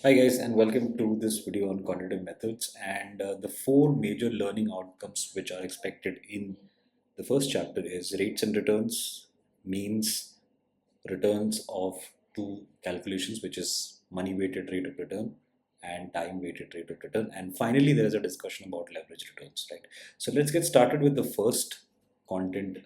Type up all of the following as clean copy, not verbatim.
Hi guys, and welcome to this video on quantitative methods and the four major learning outcomes which are expected in the first chapter is rates and returns, means, returns of two calculations, which is money weighted rate of return and time weighted rate of return, and finally there is a discussion about leverage returns, right? So let's get started with the first content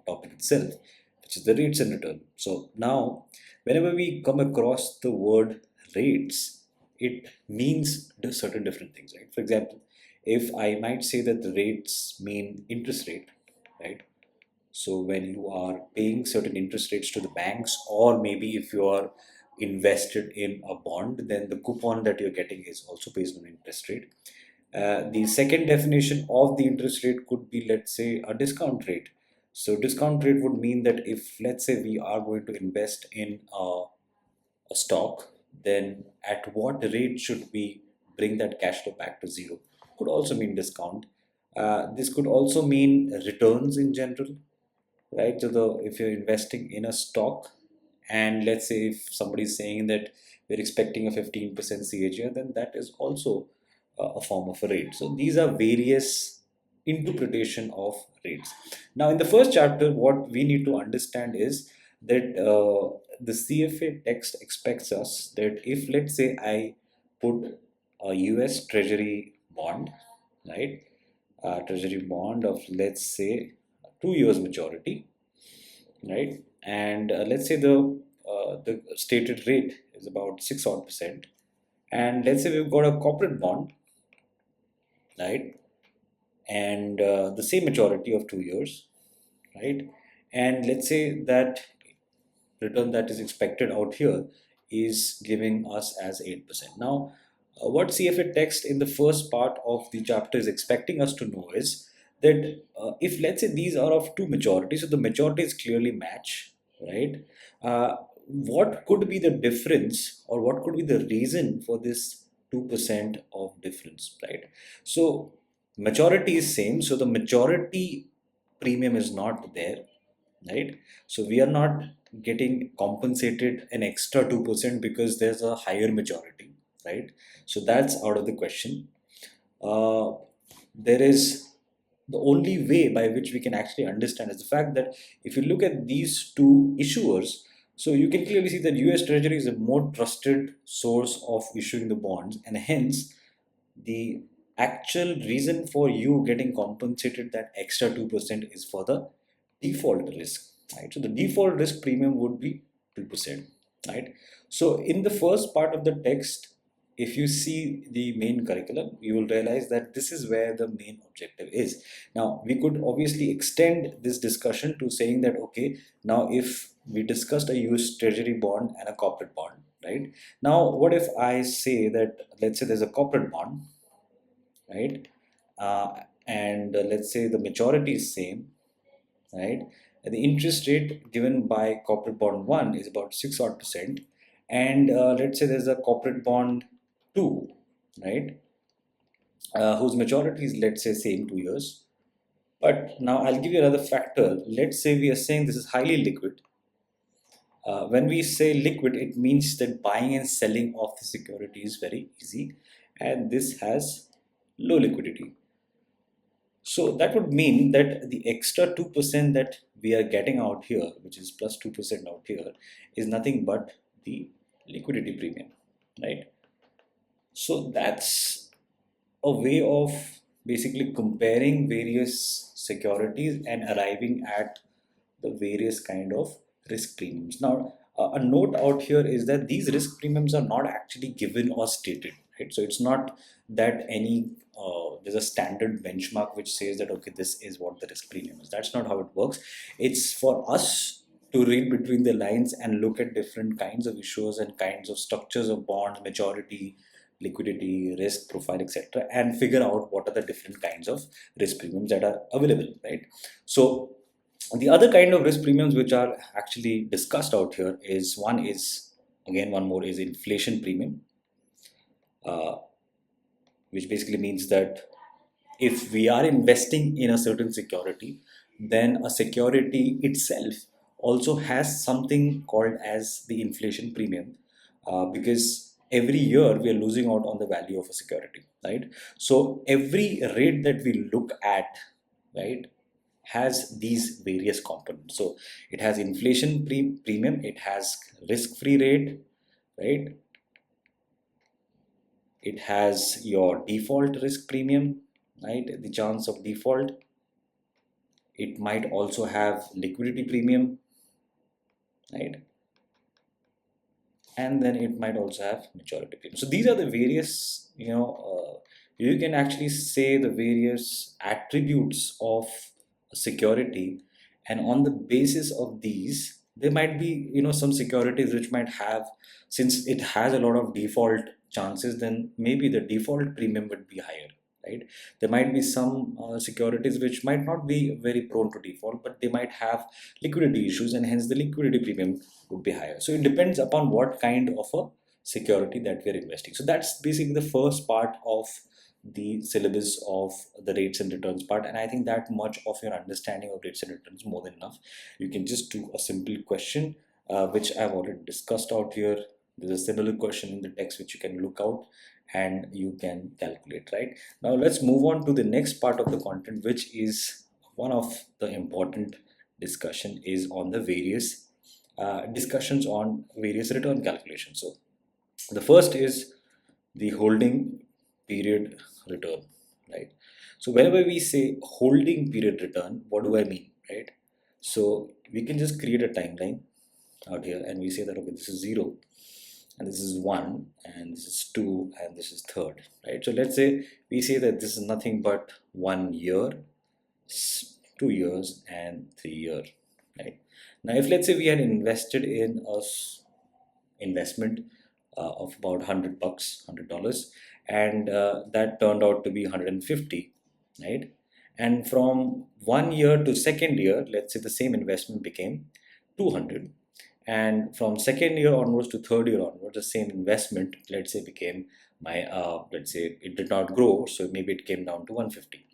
topic itself, which is the rates and return. So now whenever we come across the word rates, it means certain different things, right? For example, if I might say that the rates mean interest rate, right? So when you are paying certain interest rates to the banks, or maybe if you are invested in a bond, then the coupon that you're getting is also based on interest rate. The second definition of the interest rate could be, let's say, a discount rate. So discount rate would mean that if, let's say, we are going to invest in a stock, then at what rate should we bring that cash flow back to zero? Could also mean discount. This could also mean returns in general, right? So if you're investing in a stock, and let's say if somebody is saying that we're expecting a 15% CAGR, then that is also a form of a rate. So these are various interpretation of rates. Now in the first chapter, what we need to understand is that the CFA text expects us that if, let's say, I put a US Treasury bond, right? A Treasury bond of, let's say, 2 years maturity, right? And let's say the stated rate is about 6% and let's say we've got a corporate bond, right? And the same maturity of 2 years, right? And let's say that return that is expected out here is giving us as 8%. Now, what CFA text in the first part of the chapter is expecting us to know is that if, let's say, these are of two maturities, so the maturities clearly match, right? What could be the difference, or what could be the reason for this 2% of difference, right? So maturity is same, so the maturity premium is not there, right? So we are not getting compensated an extra 2% because there's a higher maturity, right? So that's out of the question. Uh, there is the only way by which we can actually understand is the fact that if you look at these two issuers, so you can clearly see that US Treasury is a more trusted source of issuing the bonds, and hence the actual reason for you getting compensated that extra 2% is for the default risk, right? So the default risk premium would be 2%, right? So in the first part of the text, if you see the main curriculum, you will realize that this is where the main objective is. Now we could obviously extend this discussion to saying that, okay, now if we discussed a US Treasury bond and a corporate bond, right? Now what if I say that, let's say there's a corporate bond, right? And let's say the maturity is same, right? And the interest rate given by corporate bond 1 is about 6 odd percent, and let's say there's a corporate bond 2, right? Whose maturity is, let's say, same 2 years. But now I'll give you another factor. Let's say we are saying this is highly liquid. When we say liquid, it means that buying and selling of the security is very easy, and this has low liquidity. So that would mean that the extra 2% that we are getting out here, which is plus 2% out here, is nothing but the liquidity premium, right? So that's a way of basically comparing various securities and arriving at the various kind of risk premiums. Now, a note out here is that these risk premiums are not actually given or stated, right? So it's not that there's a standard benchmark which says that, okay, this is what the risk premium is. That's not how it works. It's for us to read between the lines and look at different kinds of issues and kinds of structures of bonds, maturity, liquidity, risk profile, etc., and figure out what are the different kinds of risk premiums that are available, right? So the other kind of risk premiums which are actually discussed out here is one more is inflation premium, uh, which basically means that if we are investing in a certain security, then a security itself also has something called as the inflation premium, because every year we are losing out on the value of a security, right? So every rate that we look at, right, has these various components. So it has inflation premium, it has risk-free rate, right? It has your default risk premium, right? The chance of default. It might also have liquidity premium, right? And then it might also have maturity premium. So these are the various, you can actually say the various attributes of a security, and on the basis of these, there might be, some securities which might have, since it has a lot of default chances, then maybe the default premium would be higher, right? There might be some securities which might not be very prone to default, but they might have liquidity issues, and hence the liquidity premium would be higher. So it depends upon what kind of a security that we are investing. So that's basically the first part of the syllabus of the rates and returns part, and I think that much of your understanding of rates and returns more than enough. You can just do a simple question, which I've already discussed out here. There's a similar question in the text which you can look out and you can calculate. Right now, let's move on to the next part of the content, which is one of the important discussion is on the various discussions on various return calculations. So the first is the holding period return, right? So whenever we say holding period return, what do I mean, right? So we can just create a timeline out here and we say that, okay, this is 0 and this is 1 and this is 2 and this is third, right? So let's say we say that this is nothing but 1 year, 2 years and 3 year, right? Now if let's say we had invested in a investment of about $100, and that turned out to be 150, right? And from 1 year to second year, let's say the same investment became 200, and from second year onwards to third year onwards, the same investment, let's say, became my let's say it did not grow, so maybe it came down to 150.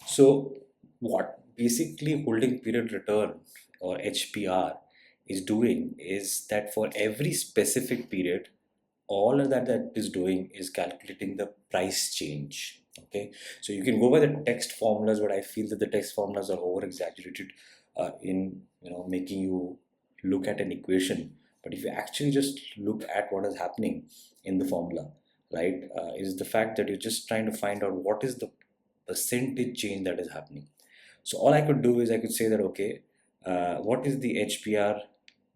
So what basically holding period return or HPR is doing is that for every specific period, all of that is doing is calculating the price change. Okay, so you can go by the text formulas, but I feel that the text formulas are over exaggerated in making you look at an equation. But if you actually just look at what is happening in the formula, right, is the fact that you're just trying to find out what is the percentage change that is happening. So all I could do is I could say that, okay, what is the HPR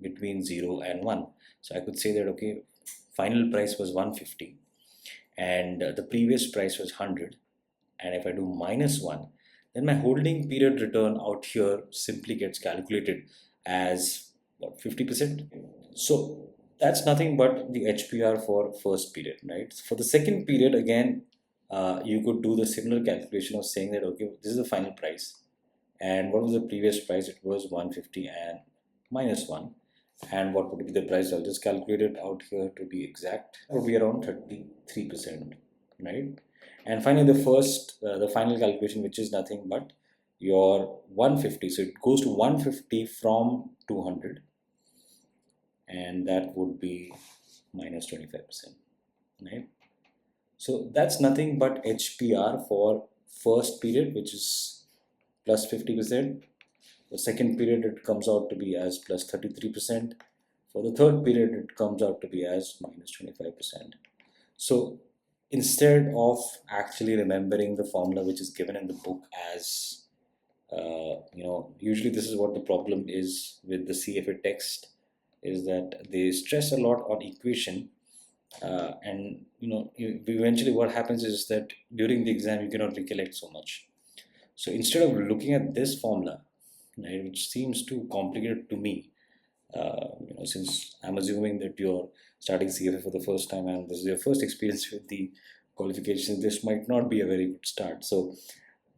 between 0 and 1? So I could say that, okay, final price was 150 and the previous price was 100, and if I do -1, then my holding period return out here simply gets calculated as what, 50%. So that's nothing but the HPR for first period, right? For the second period, again, you could do the similar calculation of saying that, okay, this is the final price, and what was the previous price? It was 150 and -1. And what would be the price? I'll just calculate it out here to be exact. It would be around 33%, right? And finally, the final calculation, which is nothing but your 150. So it goes to 150 from 200, and that would be -25%, right? So that's nothing but HPR for first period, which is plus 50%. The second period, it comes out to be as plus 33%. For the third period, it comes out to be as -25%. So instead of actually remembering the formula which is given in the book as, usually this is what the problem is with the CFA text, is that they stress a lot on equation, and eventually what happens is that during the exam you cannot recollect so much. So instead of looking at this formula, right, which seems too complicated to me, since I'm assuming that you're starting CFA for the first time and this is your first experience with the qualifications, this might not be a very good start. So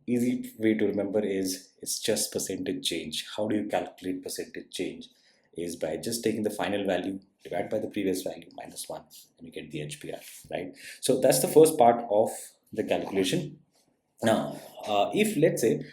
easy way to remember is it's just percentage change. How do you calculate percentage change? Is by just taking the final value divided by the previous value -1, and you get the HPR, right? So that's the first part of the calculation. Now, if let's say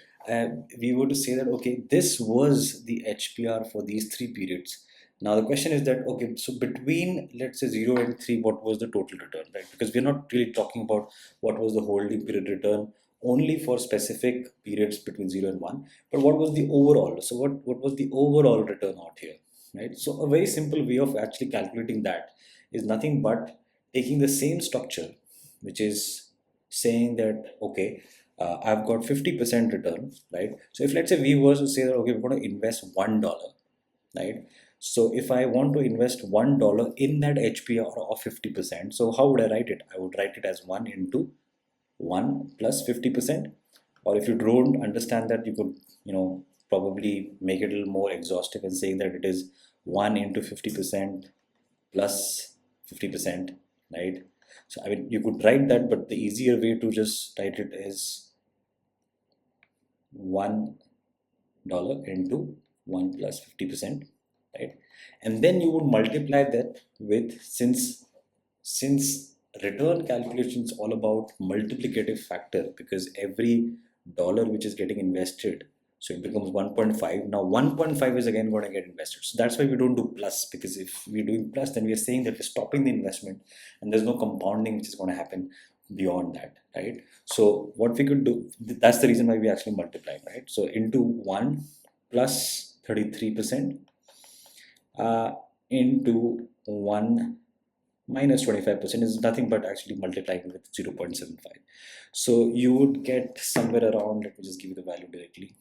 we were to say that, okay, this was the HPR for these 3 periods, Now the question is that, okay, so between let's say 0 and 3, what was the total return, right? Because we're not really talking about what was the holding period return only for specific periods between 0 and 1, but what was the overall? So what was the overall return out here, right? So a very simple way of actually calculating that is nothing but taking the same structure, which is saying that, okay, I've got 50% return, right? So if let's say we were to say that, okay, we're going to invest $1, right? So if I want to invest $1 in that HPR of 50%, so how would I write it? I would write it as 1 into 1 plus 50%. Or if you don't understand that, you could, probably make it a little more exhaustive and saying that it is 1 into 50% plus 50%, right? So I mean, you could write that, but the easier way to just write it is $1 into 1 plus 50%, right? And then you would multiply that with, since return calculation is all about multiplicative factor, because every dollar which is getting invested, so it becomes 1.5. Now 1.5 is again going to get invested, so that's why we don't do plus, because if we're doing plus, then we are saying that we're stopping the investment and there's no compounding which is going to happen beyond that, right? So what we could do, that's the reason why we actually multiply, right? So into 1 plus 33%, into 1 minus 25% is nothing but actually multiplying with 0.75. So you would get somewhere around, let me just give you the value directly,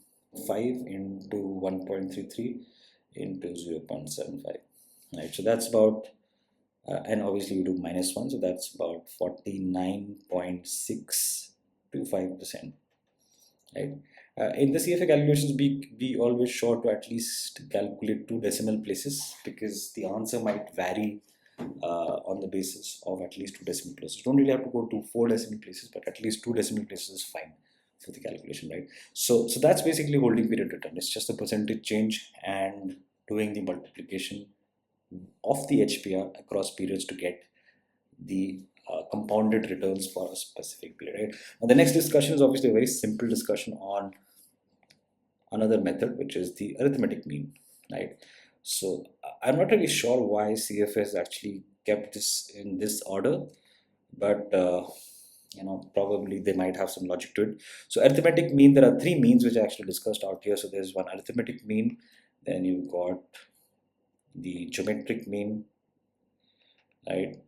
5 into 1.33 into 0.75, right? So that's about, and obviously you do minus 1, so that's about 49.625%, right? In the CFA calculations, be always sure to at least calculate 2 decimal places, because the answer might vary on the basis of at least 2 decimal places. You don't really have to go to 4 decimal places, but at least 2 decimal places is fine for the calculation, right? So that's basically holding period return. It's just the percentage change and doing the multiplication of the HPR across periods to get the compounded returns for a specific period, right? Now the next discussion is obviously a very simple discussion on another method, which is the arithmetic mean, right? So I'm not really sure why CFA has actually kept this in this order, but probably they might have some logic to it. So arithmetic mean, there are 3 means which I actually discussed out here. So there's one arithmetic mean, then you've got the geometric mean, right?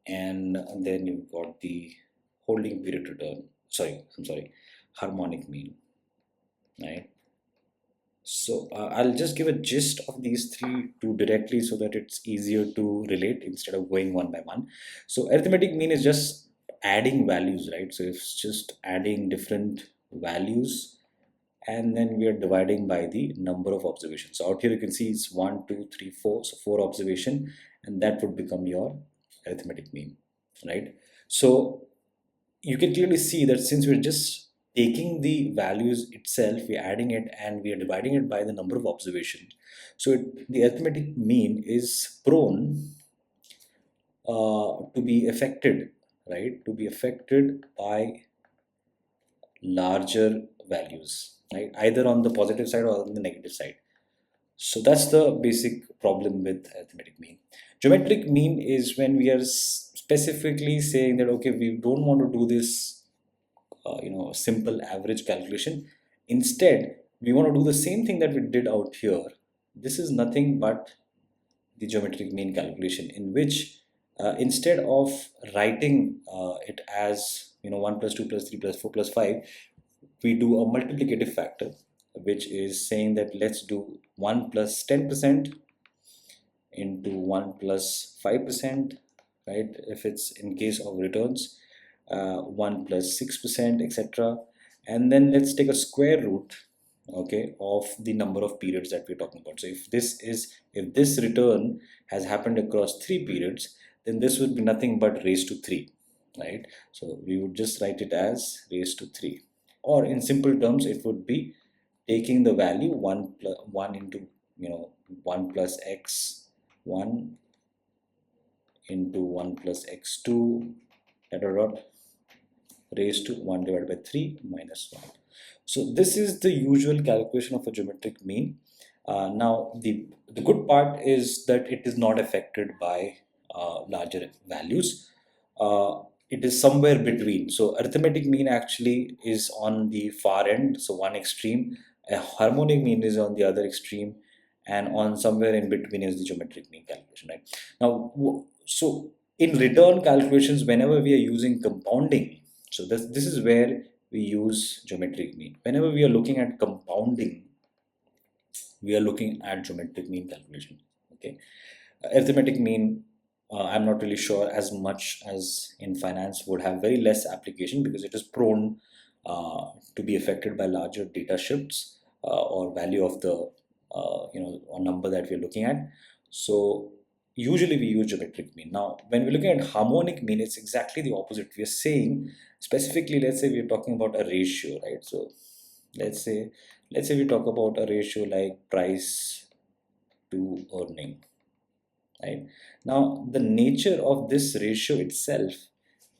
And then you've got the holding period return. Harmonic mean, right? So I'll just give a gist of these 3 directly so that it's easier to relate instead of going one by one. So arithmetic mean is just adding values, right? So it's just adding different values and then we are dividing by the number of observations. So out here you can see it's 1, 2, 3, 4. So 4 observation, and that would become your arithmetic mean, right? So you can clearly see that since we're just taking the values itself, we're adding it and we are dividing it by the number of observations. So the arithmetic mean is prone to be affected, right? To be affected by larger values, right? Either on the positive side or on the negative side. So that's the basic problem with arithmetic mean. Geometric mean is when we are specifically saying that, okay, we don't want to do this simple average calculation. Instead, we want to do the same thing that we did out here. This is nothing but the geometric mean calculation, in which instead of writing it as 1 plus 2 plus 3 plus 4 plus 5, we do a multiplicative factor, which is saying that let's do 1 plus 10% into 1 plus 5%, right? If it's in case of returns, 1 plus 6%, etc. And then let's take a square root, okay, of the number of periods that we're talking about. So if this return has happened across 3 periods, then this would be nothing but raised to 3, right? So we would just write it as raised to 3, or in simple terms it would be taking the value 1 plus 1 into 1 plus x1 into 1 plus x2 dot raised to 1 divided by 3 minus 1. So this is the usual calculation of a geometric mean. Now, the good part is that it is not affected by larger values. It is somewhere between. So, arithmetic mean actually is on the far end, so one extreme. A harmonic mean is on the other extreme, and on somewhere in between is the geometric mean calculation. Right now, so in return calculations, whenever we are using compounding, so this is where we use geometric mean. Whenever we are looking at compounding, we are looking at geometric mean calculation. Okay, arithmetic mean, I'm not really sure as much as in finance would have very less application because it is prone to be affected by larger data shifts or value of the or number that we are looking at. So usually we use geometric mean. Now when we're looking at harmonic mean, it's exactly the opposite. We are saying specifically, let's say we're talking about a ratio, right? So let's say we talk about a ratio like price to earning, right? Now the nature of this ratio itself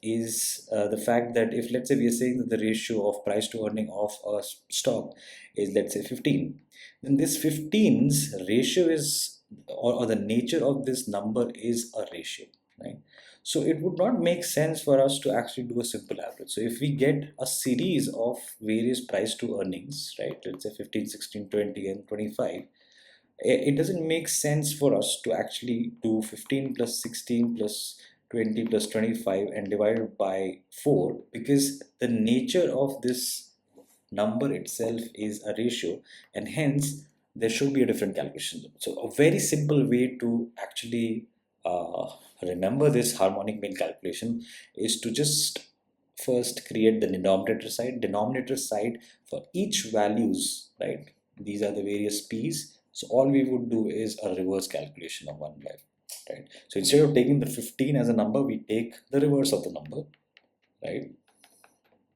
is the fact that if, let's say, we are saying that the ratio of price to earning of a stock is, let's say, 15, then this 15's ratio is, or the nature of this number is a ratio, right? So it would not make sense for us to actually do a simple average. So if we get a series of various price to earnings, right, let's say 15, 16, 20, and 25, it doesn't make sense for us to actually do 15 plus 16 plus 20 plus 25 and divide it by 4, because the nature of this number itself is a ratio, and hence there should be a different calculation. So a very simple way to actually uh, remember this harmonic mean calculation is to just first create the denominator side for each values, right? These are the various p's, so all we would do is a reverse calculation of one value, right? So instead of taking the 15 as a number, we take the reverse of the number, right?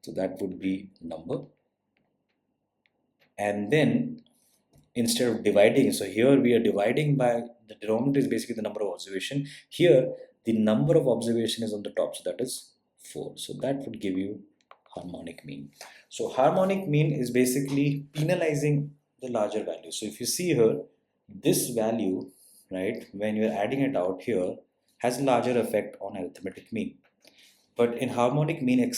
So that would be number. And then instead of dividing, so here we are dividing by, the denominator is basically the number of observation. Here the number of observation is on the top, so that is 4. So that would give you harmonic mean. So harmonic mean is basically penalizing the larger value. So if you see here, this value, right, when you're adding it out here, has a larger effect on arithmetic mean. But in harmonic mean, it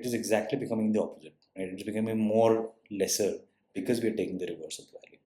is exactly becoming the opposite, right? It's becoming more lesser because we are taking the reverse of the value.